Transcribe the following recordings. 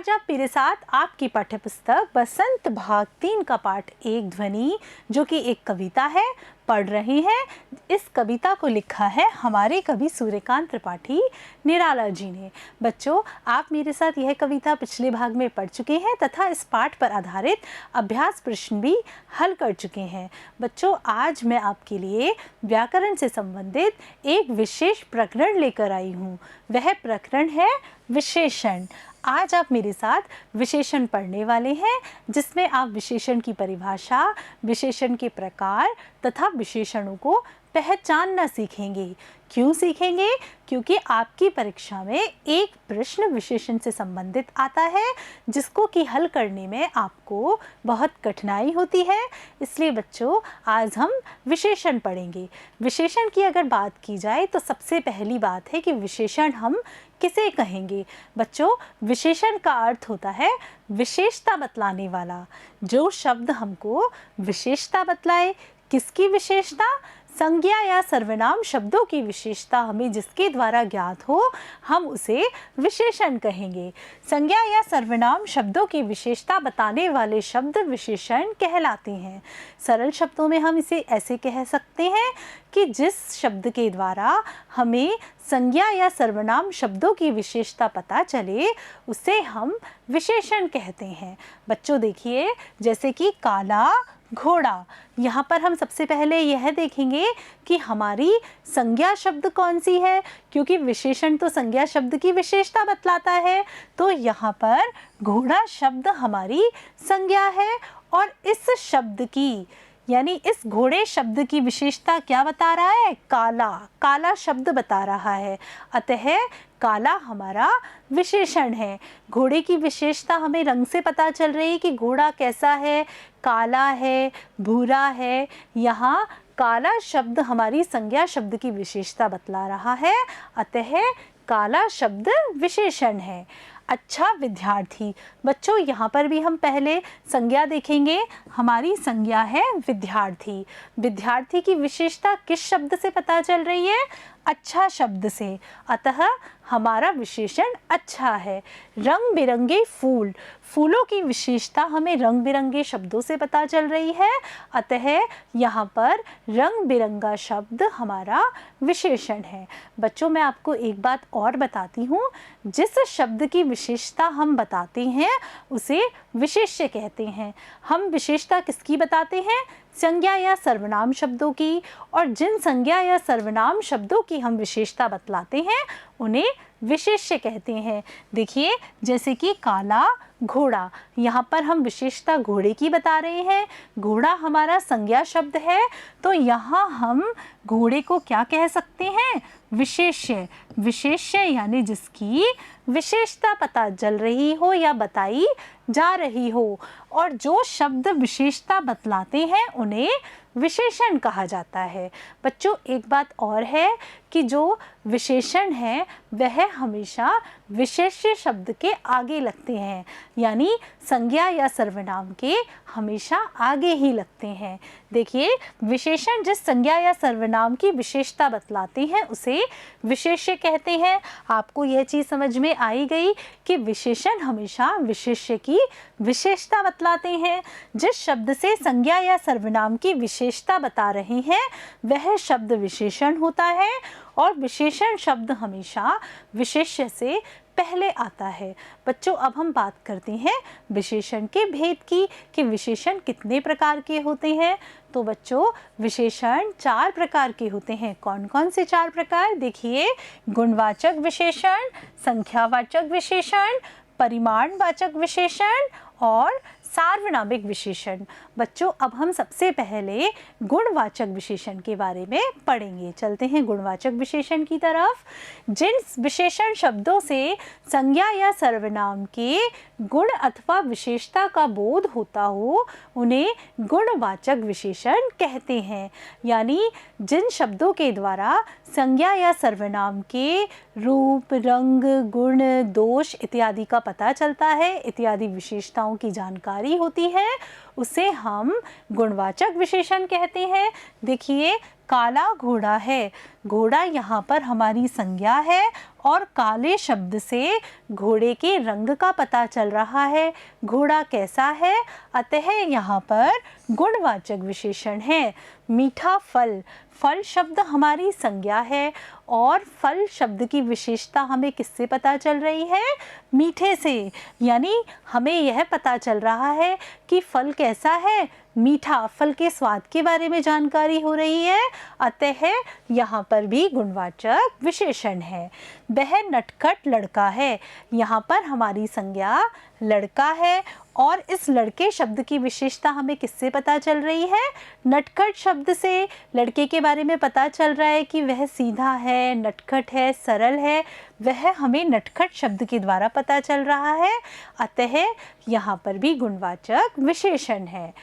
आज आप मेरे साथ आपकी पाठ्यपुस्तक बसंत भाग 3 का पाठ एक ध्वनि जो कि एक कविता है पढ़ रहे हैं। इस कविता को लिखा है हमारे कवि सूर्यकांत त्रिपाठी निराला जी ने। बच्चों, आप मेरे साथ यह कविता पिछले भाग में पढ़ चुके हैं तथा इस पाठ पर आधारित अभ्यास प्रश्न भी हल कर चुके हैं। बच्चों, आज मैं आपके लिए व्याकरण से संबंधित एक विशेष प्रकरण लेकर आई हूँ। वह प्रकरण है विशेषण। आज आप मेरे साथ विशेषण पढ़ने वाले हैं, जिसमें आप विशेषण की परिभाषा, विशेषण के प्रकार तथा विशेषणों को पहचानना सीखेंगे। क्यों सीखेंगे? क्योंकि आपकी परीक्षा में एक प्रश्न विशेषण से संबंधित आता है, जिसको कि हल करने में आपको बहुत कठिनाई होती है। इसलिए बच्चों, आज हम विशेषण पढ़ेंगे। विशेषण की अगर बात की जाए तो सबसे पहली बात है कि विशेषण हम किसे कहेंगे। बच्चों, विशेषण का अर्थ होता है विशेषता बतलाने वाला। जो शब्द हमको विशेषता बतलाए। किसकी विशेषता? संज्ञा या सर्वनाम शब्दों की विशेषता हमें जिसके द्वारा ज्ञात हो, हम उसे विशेषण कहेंगे। संज्ञा या सर्वनाम शब्दों की विशेषता बताने वाले शब्द विशेषण कहलाते हैं। सरल शब्दों में हम इसे ऐसे कह सकते हैं कि जिस शब्द के द्वारा हमें संज्ञा या सर्वनाम शब्दों की विशेषता पता चले, उसे हम विशेषण कहते हैं। बच्चों देखिए, जैसे कि काला घोड़ा। यहाँ पर हम सबसे पहले यह देखेंगे कि हमारी संज्ञा शब्द कौन सी है, क्योंकि विशेषण तो संज्ञा शब्द की विशेषता बतलाता है। तो यहाँ पर घोड़ा शब्द हमारी संज्ञा है और इस शब्द की यानी इस घोड़े शब्द की विशेषता क्या बता रहा है? काला। काला शब्द बता रहा है। अतः काला हमारा विशेषण है। घोड़े की विशेषता हमें रंग से पता चल रही है कि घोड़ा कैसा है, काला है, भूरा है। यहाँ काला शब्द हमारी संज्ञा शब्द की विशेषता बतला रहा है। अतः काला शब्द विशेषण है। अच्छा विद्यार्थी। बच्चों, यहाँ पर भी हम पहले संज्ञा देखेंगे। हमारी संज्ञा है विद्यार्थी। विद्यार्थी की विशेषता किस शब्द से पता चल रही है? अच्छा शब्द से। अतः हमारा विशेषण अच्छा है। रंग बिरंगे फूल। फूलों की विशेषता हमें रंग बिरंगे शब्दों से पता चल रही है। अतः यहाँ पर रंग बिरंगा शब्द हमारा विशेषण है। बच्चों, मैं आपको एक बात और बताती हूँ। जिस शब्द की विशेषता हम बताते हैं उसे विशेष्य कहते हैं। हम विशेषता किसकी बताते हैं? संज्ञा या सर्वनाम शब्दों की। और जिन संज्ञा या सर्वनाम शब्दों की हम विशेषता बतलाते हैं उन्हें विशेष्य कहते हैं। देखिए, जैसे कि काला घोड़ा। यहाँ पर हम विशेषता घोड़े की बता रहे हैं। घोड़ा हमारा संज्ञा शब्द है, तो यहाँ हम घोड़े को क्या कह सकते हैं? विशेष्य। विशेष्य यानी जिसकी विशेषता पता चल रही हो या बताई जा रही हो। और जो शब्द विशेषता बतलाते हैं उन्हें विशेषण कहा जाता है। बच्चों, एक बात और है कि जो विशेषण है वह हमेशा विशेष्य शब्द के आगे लगते हैं, यानी संज्ञा या सर्वनाम के हमेशा आगे ही लगते हैं। देखिए, विशेषण जिस संज्ञा या सर्वनाम की विशेषता बतलाते हैं उसे विशेष्य कहते हैं। आपको यह चीज़ समझ में आई गई कि विशेषण हमेशा विशेष्य की विशेषता बतलाते हैं। जिस शब्द से संज्ञा या सर्वनाम की विशेषता बता रहे हैं वह शब्द विशेषण होता है और विशेषण शब्द हमेशा विशेष्य से पहले आता है। बच्चों, अब हम बात करते हैं विशेषण के भेद की कि विशेषण कितने प्रकार के होते हैं। तो बच्चों, विशेषण 4 प्रकार के होते हैं। कौन कौन से 4 प्रकार? देखिए, गुणवाचक विशेषण, संख्यावाचक विशेषण, परिमाणवाचक विशेषण और सार्वनामिक विशेषण। बच्चों, अब हम सबसे पहले गुणवाचक विशेषण के बारे में पढ़ेंगे। चलते हैं गुणवाचक विशेषण की तरफ। जिन विशेषण शब्दों से संज्ञा या सर्वनाम के गुण अथवा विशेषता का बोध होता हो उन्हें गुणवाचक विशेषण कहते हैं। यानी जिन शब्दों के द्वारा संज्ञा या सर्वनाम के रूप, रंग, गुण, दोष इत्यादि का पता चलता है, इत्यादि विशेषताओं की जानकारी जानकारी होती है उसे हम गुणवाचक विशेषण कहते हैं। देखिए, काला घोड़ा है, घोड़ा यहाँ पर हमारी संज्ञा है और काले शब्द से घोड़े के रंग का पता चल रहा है, घोड़ा कैसा है, अतः यहाँ पर गुणवाचक विशेषण है। मीठा फल, फल शब्द हमारी संज्ञा है और फल शब्द की विशेषता हमें किससे पता चल रही है? मीठे से, यानी हमें यह पता चल रहा है कि फल कैसा है, मीठा, फल के स्वाद के बारे में जानकारी हो रही है, अतः यहाँ पर भी गुणवाचक विशेषण है। वह नटखट लड़का है, यहाँ पर हमारी संज्ञा लड़का है और इस लड़के शब्द की विशेषता हमें किससे पता चल रही है? नटखट शब्द से लड़के के बारे में पता चल रहा है कि वह सीधा है, नटखट है, सरल है, वह हमें नटखट शब्द के द्वारा पता चल रहा है, अतः यहाँ पर भी गुणवाचक विशेषण है।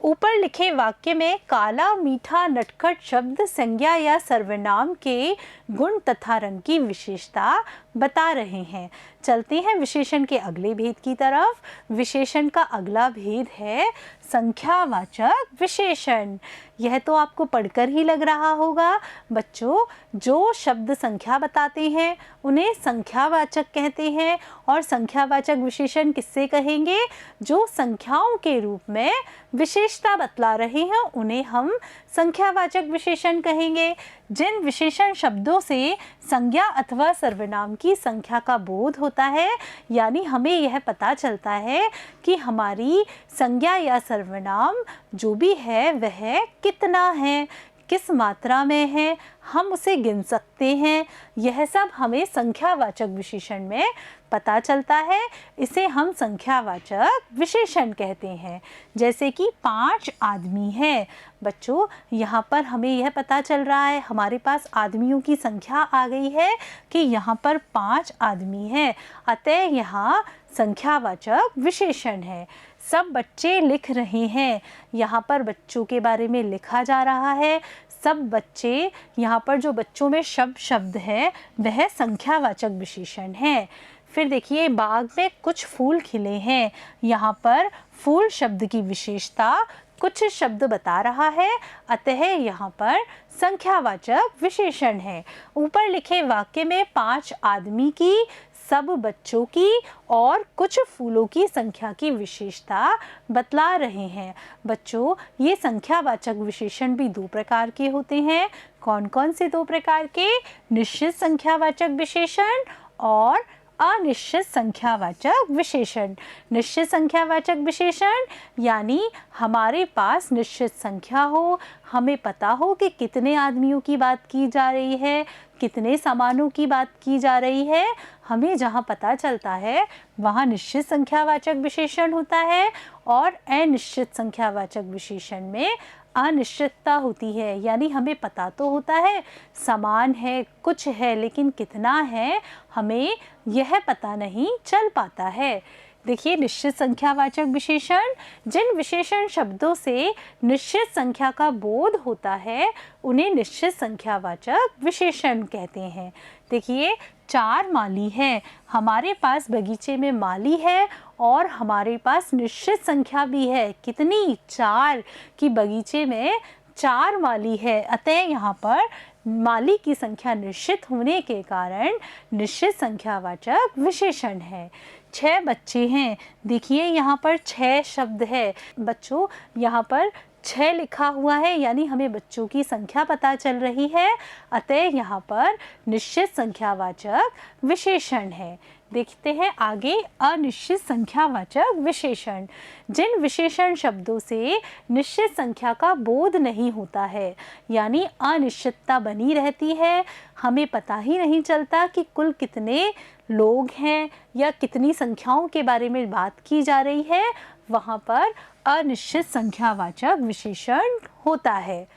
ऊपर लिखे वाक्य में काला, मीठा, नटखट शब्द संज्ञा या सर्वनाम के गुण तथा रंग की विशेषता बता रहे हैं। चलते हैं विशेषण के अगले भेद की तरफ। विशेषण का अगला भेद है संख्यावाचक विशेषण। यह तो आपको पढ़कर ही लग रहा होगा बच्चों, जो शब्द संख्या बताते हैं उन्हें संख्यावाचक कहते हैं और संख्यावाचक विशेषण किससे कहेंगे? जो संख्याओं के रूप में विशेषता बतला रहे हैं उन्हें हम संख्यावाचक विशेषण कहेंगे। जिन विशेषण शब्दों से संज्ञा अथवा सर्वनाम की संख्या का बोध होता है, यानी हमें यह पता चलता है कि हमारी संज्ञा या सर्वनाम जो भी है वह कितना है, किस मात्रा में है, हम उसे गिन सकते हैं, यह सब हमें संख्यावाचक विशेषण में पता चलता है। इसे हम संख्यावाचक विशेषण कहते हैं। जैसे कि 5 आदमी है, बच्चों यहाँ पर हमें यह पता चल रहा है, हमारे पास आदमियों की संख्या आ गई है कि यहाँ पर 5 आदमी हैं, अतः यहाँ संख्यावाचक विशेषण है। सब बच्चे लिख रहे हैं, यहाँ पर बच्चों के बारे में लिखा जा रहा है। सब बच्चे, यहाँ पर जो बच्चों में शब्द है वह संख्यावाचक विशेषण है। फिर देखिए, बाग में कुछ फूल खिले हैं, यहाँ पर फूल शब्द की विशेषता कुछ शब्द बता रहा है, अतः यहाँ पर संख्यावाचक विशेषण है। ऊपर लिखे वाक्य में 5 आदमी की, सब बच्चों की और कुछ फूलों की संख्या की विशेषता बतला रहे हैं। बच्चों, ये संख्यावाचक विशेषण भी 2 प्रकार के होते हैं। कौन कौन से 2 प्रकार के? निश्चित संख्यावाचक विशेषण और अनिश्चित संख्यावाचक विशेषण। निश्चित संख्यावाचक विशेषण यानी हमारे पास निश्चित संख्या हो, हमें पता हो कि कितने आदमियों की बात की जा रही है, कितने सामानों की बात की जा रही है, हमें जहाँ पता चलता है वहाँ निश्चित संख्यावाचक विशेषण होता है। और अनिश्चित संख्यावाचक विशेषण में अनिश्चितता होती है, यानी हमें पता तो होता है समान है, कुछ है, लेकिन कितना है हमें यह पता नहीं चल पाता है। देखिए, निश्चित संख्यावाचक विशेषण, जिन विशेषण शब्दों से निश्चित संख्या का बोध होता है उन्हें निश्चित संख्यावाचक विशेषण कहते हैं। देखिए, 4 माली है, हमारे पास बगीचे में माली है और हमारे पास निश्चित संख्या भी है, कितनी? 4, कि बगीचे में 4 माली है, अतः यहाँ पर माली की संख्या निश्चित होने के कारण निश्चित संख्यावाचक विशेषण है। 6 बच्चे हैं, देखिए यहाँ पर 6 शब्द है। बच्चों, यहाँ पर 6 लिखा हुआ है, यानी हमें बच्चों की संख्या पता चल रही है, अतः यहाँ पर निश्चित संख्यावाचक विशेषण है। देखते हैं आगे अनिश्चित संख्यावाचक विशेषण। जिन विशेषण शब्दों से निश्चित संख्या का बोध नहीं होता है, यानी अनिश्चितता बनी रहती है, हमें पता ही नहीं चलता कि कुल कितने लोग हैं या कितनी संख्याओं के बारे में बात की जा रही है, वहाँ पर अनिश्चित संख्यावाचक विशेषण होता है।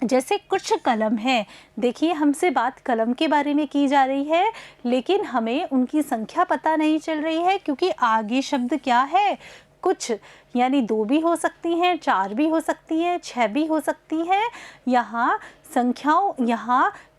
जैसे कुछ कलम है, देखिए हमसे बात कलम के बारे में की जा रही है, लेकिन हमें उनकी संख्या पता नहीं चल रही है क्योंकि आगे शब्द क्या है? कुछ, यानी 2 भी हो सकती हैं, 4 भी हो सकती हैं, 6 भी हो सकती हैं। यहाँ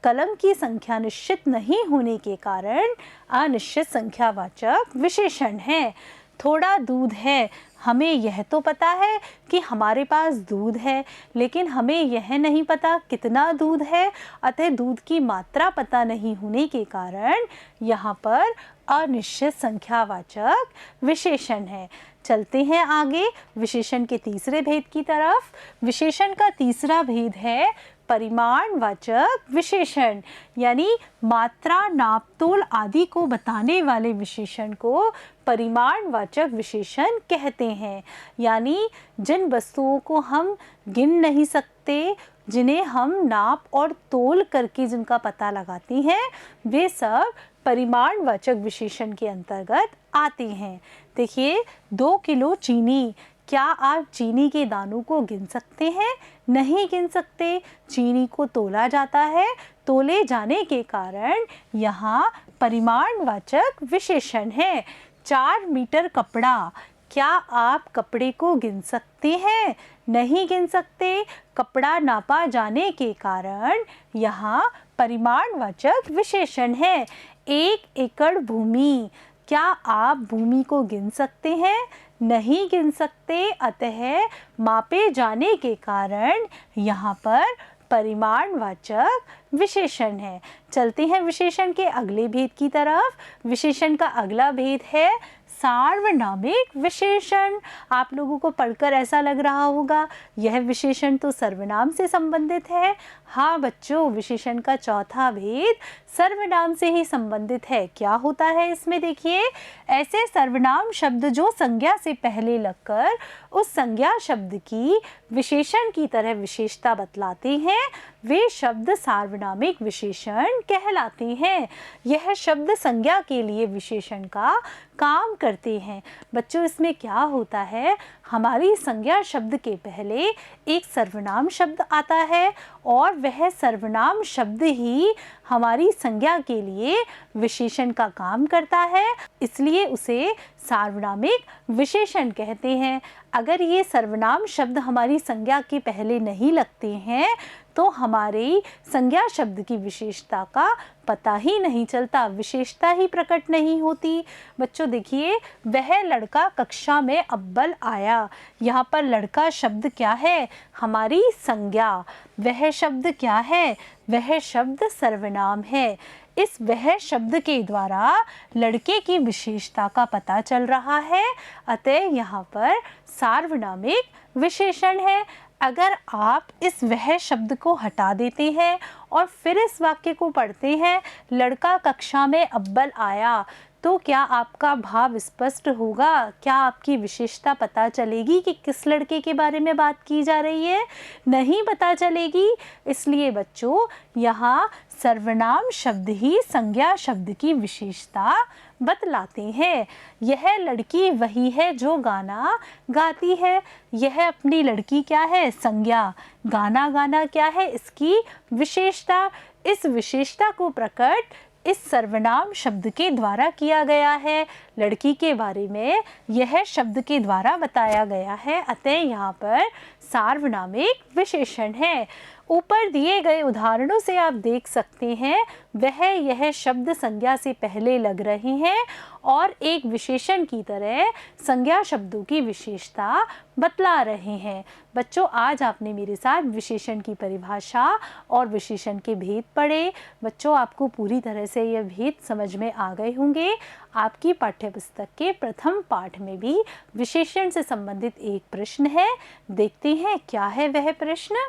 कलम की संख्या निश्चित नहीं होने के कारण अनिश्चित संख्यावाचक विशेषण है। थोड़ा दूध है। हमें यह तो पता है कि हमारे पास दूध है, लेकिन हमें यह नहीं पता कितना दूध है, अतः दूध की मात्रा पता नहीं होने के कारण यहाँ पर अनिश्चित संख्यावाचक विशेषण है। चलते हैं आगे विशेषण के तीसरे भेद की तरफ। विशेषण का तीसरा भेद है परिमाणवाचक विशेषण, यानी मात्रा, नापतोल आदि को बताने वाले विशेषण को परिमाणवाचक विशेषण कहते हैं। यानी जिन वस्तुओं को हम गिन नहीं सकते, जिन्हें हम नाप और तोल करके जिनका पता लगाते हैं, वे सब परिमाणवाचक विशेषण के अंतर्गत आते हैं। देखिए 2 किलो चीनी, क्या आप चीनी के दानों को गिन सकते हैं? नहीं गिन सकते। चीनी को तोला जाता है, तोले जाने के कारण यहाँ परिमाणवाचक विशेषण है। 4 मीटर कपड़ा, क्या आप कपड़े को गिन सकते हैं? नहीं गिन सकते। कपड़ा नापा जाने के कारण यहाँ परिमाणवाचक विशेषण है। 1 एकड़ भूमि, क्या आप भूमि को गिन सकते हैं? नहीं गिन सकते, अतः मापे जाने के कारण यहाँ पर परिमाणवाचक विशेषण है। चलते हैं विशेषण के अगले भेद की तरफ। विशेषण का अगला भेद है सार्वनामिक विशेषण। आप लोगों को पढ़कर ऐसा लग रहा होगा यह विशेषण तो सर्वनाम से संबंधित है। हाँ बच्चों, विशेषण का चौथा भेद सर्वनाम से ही संबंधित है। क्या होता है इसमें? देखिए, ऐसे सर्वनाम शब्द जो संज्ञा से पहले लगकर उस संज्ञा शब्द की विशेषण की तरह विशेषता बतलाते हैं, वे शब्द सार्वनामिक विशेषण कहलाते हैं। यह शब्द संज्ञा के लिए विशेषण का काम करते हैं। बच्चों, इसमें क्या होता है, हमारी संज्ञा शब्द के पहले एक सर्वनाम शब्द आता है और वह सर्वनाम शब्द ही हमारी संज्ञा के लिए विशेषण का काम करता है, इसलिए उसे सार्वनामिक विशेषण कहते हैं। अगर ये सर्वनाम शब्द हमारी संज्ञा के पहले नहीं लगते हैं तो हमारी संज्ञा शब्द की विशेषता का पता ही नहीं चलता, विशेषता ही प्रकट नहीं होती। बच्चों देखिए, वह लड़का कक्षा में अव्वल आया। यहाँ पर लड़का शब्द क्या है? हमारी संज्ञा। वह शब्द क्या है? वह शब्द सर्वनाम है। इस वह शब्द के द्वारा लड़के की विशेषता का पता चल रहा है, अतः यहाँ पर सार्वनामिक विशेषण है। अगर आप इस वह शब्द को हटा देते हैं और फिर इस वाक्य को पढ़ते हैं, लड़का कक्षा में अव्वल आया, तो क्या आपका भाव स्पष्ट होगा? क्या आपकी विशेषता पता चलेगी कि किस लड़के के बारे में बात की जा रही है? नहीं पता चलेगी। इसलिए बच्चों, यहाँ सर्वनाम शब्द ही संज्ञा शब्द की विशेषता बतलाते हैं। यह लड़की वही है जो गाना गाती है। यह अपनी लड़की क्या है? संज्ञा। गाना गाना क्या है? इसकी विशेषता। इस विशेषता को प्रकट इस सर्वनाम शब्द के द्वारा किया गया है। लड़की के बारे में यह शब्द के द्वारा बताया गया है, अतः यहाँ पर सार्वनामिक विशेषण है। ऊपर दिए गए उदाहरणों से आप देख सकते हैं वह यह शब्द संज्ञा से पहले लग रहे हैं और एक विशेषण की तरह संज्ञा शब्दों की विशेषता बतला रहे हैं। बच्चों, आज आपने मेरे साथ विशेषण की परिभाषा और विशेषण के भेद पढ़े। बच्चों, आपको पूरी तरह से यह भेद समझ में आ गए होंगे। आपकी पाठ्यपुस्तक के प्रथम पाठ में भी विशेषण से संबंधित एक प्रश्न है। देखते हैं क्या है वह प्रश्न।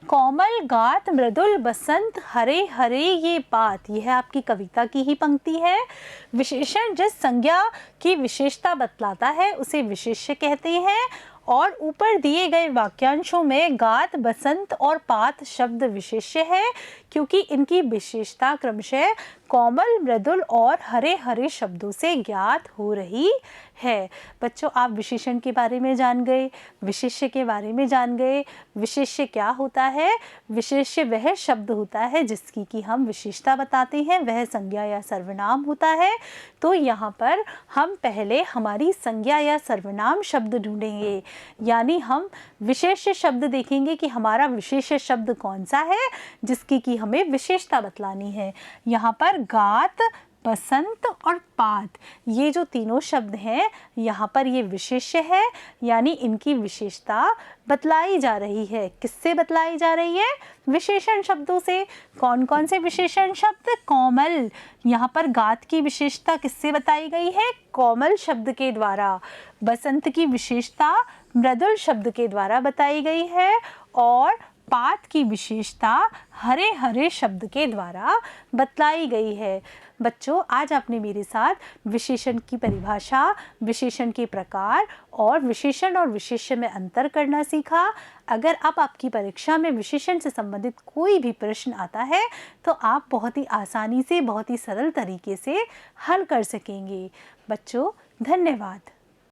कोमल गात मृदुल बसंत हरे हरे ये बात, यह आपकी कविता की ही पंक्ति है। विशेषण जिस संज्ञा की विशेषता बतलाता है उसे विशेष्य कहते हैं और ऊपर दिए गए वाक्यांशों में गात, बसंत और पात शब्द विशेष्य है क्योंकि इनकी विशेषता क्रमशः कोमल, मृदुल और हरे हरे शब्दों से ज्ञात हो रही है। बच्चों, आप विशेषण के बारे में जान गए, विशेष्य के बारे में जान गए। विशेष्य क्या होता है? विशेष्य वह शब्द होता है जिसकी कि हम विशेषता बताते हैं, वह संज्ञा या सर्वनाम होता है। तो यहाँ पर हम पहले हमारी संज्ञा या सर्वनाम शब्द ढूंढेंगे, यानी हम विशेष्य शब्द देखेंगे कि हमारा विशेष्य शब्द कौन सा है जिसकी कि हमें विशेषता बतलानी है। यहाँ पर गात, बसंत और पात, ये जो तीनों शब्द हैं यहाँ पर ये विशेष्य है, यानी इनकी विशेषता बतलाई जा रही है। किससे बतलाई जा रही है? विशेषण शब्दों से। कौन कौन से विशेषण शब्द? कोमल। यहाँ पर गात की विशेषता किससे बताई गई है? कोमल शब्द के द्वारा। बसंत की विशेषता मृदुल शब्द के द्वारा बताई गई है और पात की विशेषता हरे हरे शब्द के द्वारा बतलाई गई है। बच्चों, आज आपने मेरे साथ विशेषण की परिभाषा, विशेषण के प्रकार और विशेषण और विशेष्य में अंतर करना सीखा। अगर आपकी परीक्षा में विशेषण से संबंधित कोई भी प्रश्न आता है तो आप बहुत ही आसानी से, बहुत ही सरल तरीके से हल कर सकेंगे। बच्चों, धन्यवाद।